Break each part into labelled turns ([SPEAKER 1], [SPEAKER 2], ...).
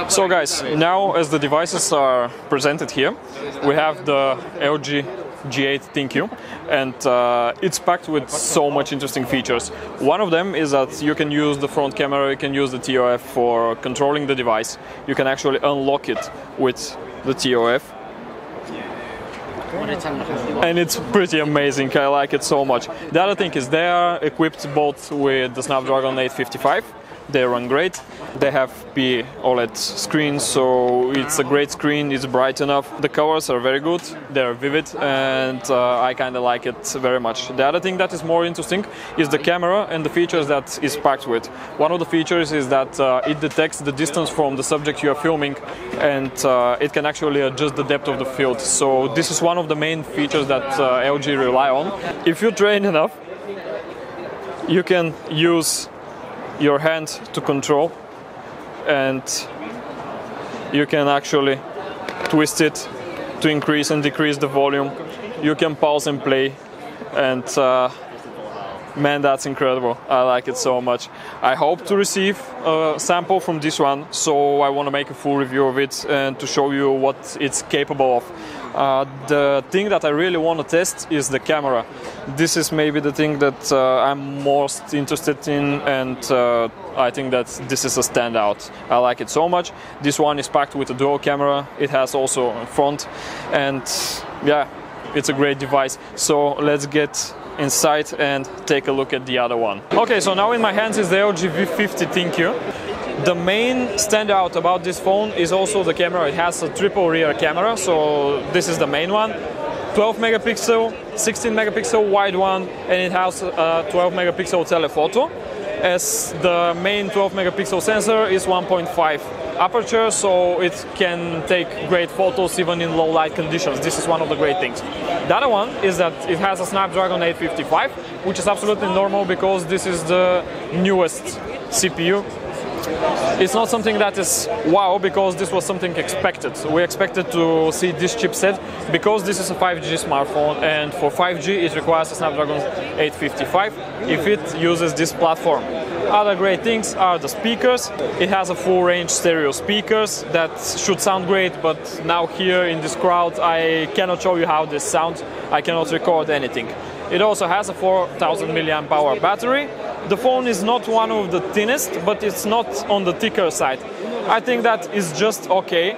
[SPEAKER 1] So guys, now as the devices are presented here, we have the LG G8 ThinQ, and it's packed with so much interesting features. One of them is that you can use the front camera, you can use the TOF for controlling the device. You can actually unlock it with the TOF. And it's pretty amazing, I like it so much. The other thing is they are equipped both with the Snapdragon 855. They run great. They have OLED screens, so it's a great screen, it's bright enough. The colors are very good, they're vivid, and I kind of like it very much. The other thing that is more interesting is the camera and the features that is packed with. One of the features is that it detects the distance from the subject you are filming, and it can actually adjust the depth of the field. So this is one of the main features that LG rely on. If you train enough, you can use your hand to control, and you can actually twist it to increase and decrease the volume. You can pause and play, and man, that's incredible. I like it so much. I hope to receive a sample from this one, so I want to make a full review of it and to show you what it's capable of. The thing that I really want to test is the camera. This is maybe the thing that I'm most interested in, and I think that this is a standout. I like it so much. This one is packed with a dual camera. It has also a front, and yeah, it's a great device. So let's get inside and take a look at the other one. Okay, so now in my hands is the LG V50 ThinQ. The main standout about this phone is also the camera. It has a triple rear camera, so this is the main one. 12 megapixel, 16 megapixel wide one, and it has a 12 megapixel telephoto. As the main 12 megapixel sensor is 1.5 aperture, so it can take great photos even in low light conditions. This is one of the great things. The other one is that it has a Snapdragon 855, which is absolutely normal because this is the newest CPU. It's not something that is wow, because this was something expected. We expected to see this chipset because this is a 5G smartphone, and for 5G it requires a Snapdragon 855 if it uses this platform. Other great things are the speakers. It has a full range stereo speakers that should sound great, but now here in this crowd I cannot show you how this sounds. I cannot record anything. It also has a 4000 mAh battery. The phone is not one of the thinnest, but it's not on the thicker side. I think that is just okay.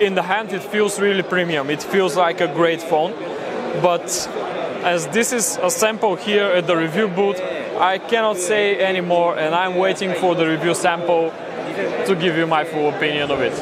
[SPEAKER 1] In the hand it feels really premium. It feels like a great phone. But as this is a sample here at the review booth, I cannot say any more, and I'm waiting for the review sample to give you my full opinion of it.